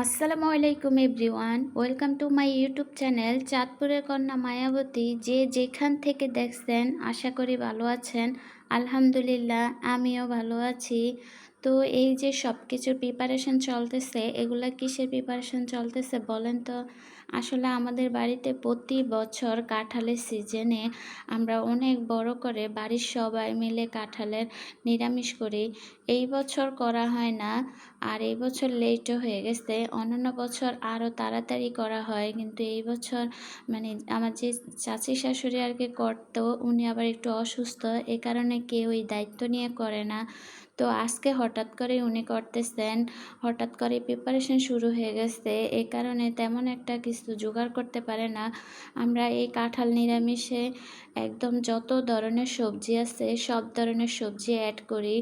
আসসালামু আলাইকুম everyone, welcome to my YouTube channel চাঁদপুরের কন্যা মায়াবতী। যে যেখান থেকে দেখছেন আশা করি ভালো আছেন। আলহামদুলিল্লাহ আমিও ভালো আছি। তো এই যে সব কিছুর প্রিপারেশন চলতেছে, এগুলা কিসের প্রিপারেশন চলতেছে বলেন তো? আসলে আমাদের বাড়িতে প্রতি বছর কাঁঠালের সিজনে আমরা অনেক বড় করে বাড়ির সবাই মিলে কাঁঠালের নিরামিষ করি। এই বছর করা হয় না, আর এই বছর লেটও হয়ে গেছে। অন্যান্য বছর আরও তাড়াতাড়ি করা হয়, কিন্তু এই বছর মানে আমার যে চাচি শাশুড়ি আর কি করতো, উনি আবার একটু অসুস্থ, এ কারণে কেউ এই দায়িত্ব নিয়ে করে না। তো আজকে হঠাৎ করে উনি করতেছেন, হঠাৎ করে প্রিপারেশন শুরু হয়ে গেছে, এই কারণে তেমন একটা কিছু জোগাড় করতে পারে না। আমরা এই কাঁঠাল নিরামিষে একদম যত ধরনের সবজি আছে সব ধরনের সবজি অ্যাড করি,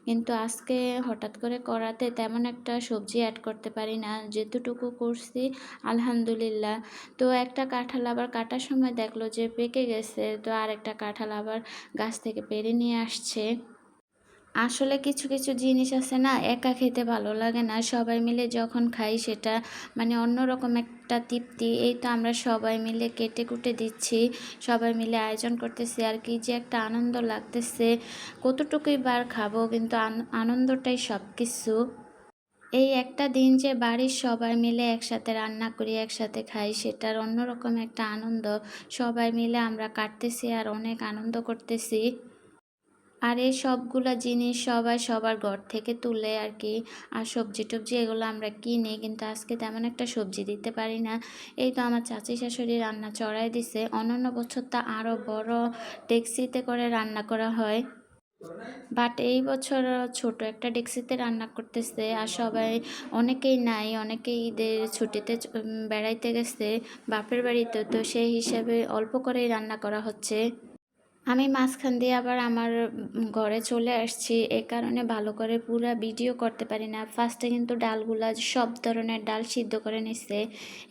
কিন্তু আজকে হঠাৎ করে করাতে তেমন একটা সবজি অ্যাড করতে পারি না। যেতটুকু করছি আলহামদুলিল্লাহ। তো একটা কাঁঠাল আবার কাটার সময় দেখলো যে পেকে গেছে, তো আরেকটা কাঁঠাল আবার গাছ থেকে পেড়ে নিয়ে আসছে। আসলে কিছু কিছু জিনিস আছে না, একা খেতে ভালো লাগে না, সবাই মিলে যখন খাই সেটা মানে অন্যরকম একটা তৃপ্তি। এই তো আমরা সবাই মিলে কেটে কুটে দিচ্ছি, সবাই মিলে আয়োজন করতেছি, আর কি যে একটা আনন্দ লাগতেছে। কতটুকুই বার খাবো, কিন্তু আনন্দটাই সব কিছু। এই একটা দিন যে বাড়ির সবাই মিলে একসাথে রান্না করি, একসাথে খাই, সেটার অন্যরকম একটা আনন্দ। সবাই মিলে আমরা কাটতেছি আর অনেক আনন্দ করতেছি। আর এই সবগুলা জিনিস সবাই সবার ঘর থেকে তুলে আর কি। আর সবজি টবজি এগুলো আমরা কিনি, কিন্তু আজকে তেমন একটা সবজি দিতে পারি না। এই তো আমার চাচি শাশুড়ি রান্না চড়াই দিছে। অন্যান্য বছর তা আরও বড় ডেকচিতে করে রান্না করা হয়, বাট এই বছর ছোট একটা ডেকচিতে রান্না করতেছে। আর সবাই অনেকেই নাই, অনেকেই ঈদের ছুটিতে বেড়াইতে গেছে বাপের বাড়িতে, তো সেই হিসাবে অল্প করেই রান্না করা হচ্ছে। আমি মাঝখান দিয়ে আবার আমার ঘরে চলে আসছি, এ কারণে ভালো করে পুরা ভিডিও করতে পারি না। ফার্স্টে কিন্তু ডালগুলা সব ধরনের ডাল সিদ্ধ করে নিচ্ছে।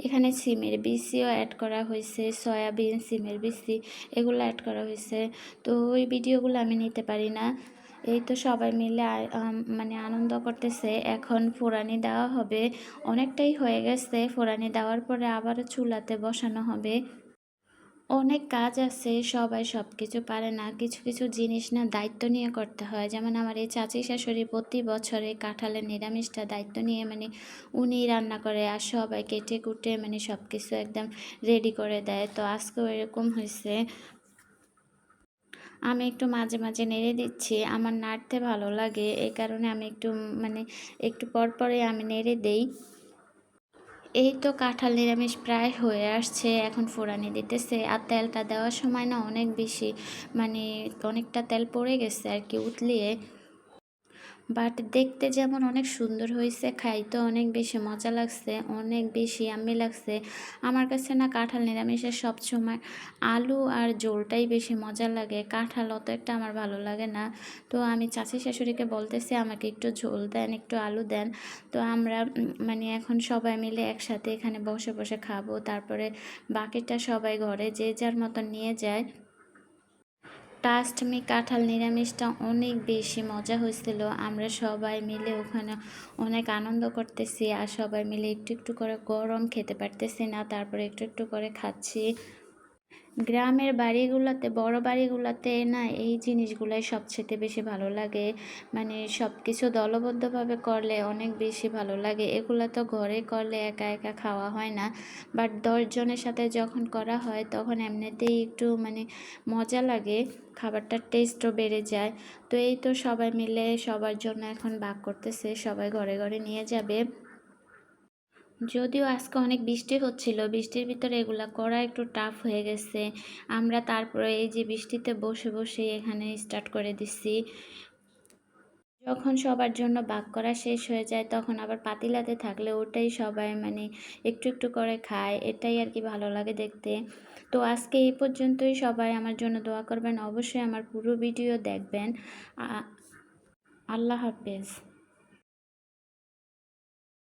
এখানে সিমের বিচিও অ্যাড করা হয়েছে, সয়াবিন, সিমের বিচি এগুলো অ্যাড করা হয়েছে। তো ওই ভিডিওগুলো আমি নিতে পারি না। এই তো সবাই মিলে মানে আনন্দ করতেছে। এখন ফোড়ানি দেওয়া হবে, অনেকটাই হয়ে গেছে। ফোড়ানি দেওয়ার পরে আবারও চুলাতে বসানো হবে। অনেক কাজ আছে, সবাই সব কিছু পারে না। কিছু কিছু জিনিস না দায়িত্ব নিয়ে করতে হয়। যেমন আমার এই চাচি শাশুড়ি প্রতি বছরে কাঁঠালের নিরামিষটা দায়িত্ব নিয়ে মানে উনি রান্না করে, আর সবাই কেটে কুটে মানে সব কিছু একদম রেডি করে দেয়। তো আজকেও এরকম হয়েছে। আমি একটু মাঝে মাঝে নেড়ে দিচ্ছি, আমার নাড়তে ভালো লাগে, এই কারণে আমি একটু মানে একটু পর পরে আমি নেড়ে দেই। এই তো কাঁঠাল নিরামিষ প্রায় হয়ে আসছে, এখন ফোড়ানি দিতেছে। আর তেলটা দেওয়ার সময় না অনেক বেশি মানে অনেকটা তেল পড়ে গেছে আর কি উতলিয়ে। বাট দেখতে যেমন অনেক সুন্দর হয়েছে, খাইতে অনেক বেশি মজা লাগছে, অনেক বেশি ইয়াম্মি লাগছে। আমার কাছে না কাঁঠাল নিরামিষের সবসময় আলু আর ঝোলটাই বেশি মজা লাগে, কাঁঠাল অত একটা আমার ভালো লাগে না। তো আমি চাচি শাশুড়িকে বলতেছি আমাকে একটু ঝোল দেন, একটু আলু দেন। তো আমরা মানে এখন সবাই মিলে একসাথে এখানে বসে বসে খাবো, তারপরে বাকিটা সবাই ঘরে যে যার মতন নিয়ে যায়। ট্রাস্ট মি, কাঁঠাল নিরামিষটা অনেক বেশি মজা হয়েছিল। আমরা সবাই মিলে ওখানে অনেক আনন্দ করতেছি, আর সবাই মিলে একটু একটু করে গরম খেতে পারতেছি না, তারপরে একটু একটু করে খাচ্ছি। গ্রামের বাড়িগুলোতে, বড় বাড়িগুলোতে না এই জিনিসগুলাই সবচেয়ে বেশি ভালো লাগে। মানে সব কিছু দলবদ্ধভাবে করলে অনেক বেশি ভালো লাগে। এগুলো তো ঘরে করলে একা একা খাওয়া হয় না, বাট 10 জনের সাথে যখন করা হয় তখন এমনিতেই একটু মানে মজা লাগে, খাবারটার টেস্টও বেড়ে যায়। তো এই তো সবাই মিলে সবার জন্য এখন ভাগ করতেছে, সবাই ঘরে ঘরে নিয়ে যাবে। যদিও আজকে অনেক বৃষ্টি হচ্ছিল, বৃষ্টির ভিতরে এগুলা করা একটু টাফ হয়ে গেছে। আমরা তারপরে এই যে বৃষ্টিতে বসে বসে এখানে স্টার্ট করে দিচ্ছি। যখন সবার জন্য ভাগ করা শেষ হয়ে যায় তখন আবার পাতিলাতে থাকলে ওটাই সবাই মানে একটু একটু করে খায়, এটাই আর কি ভালো লাগে দেখতে। তো আজকে এই পর্যন্তই। সবাই আমার জন্য দোয়া করবেন, অবশ্যই আমার পুরো ভিডিও দেখবেন। আল্লাহ হাফেজ।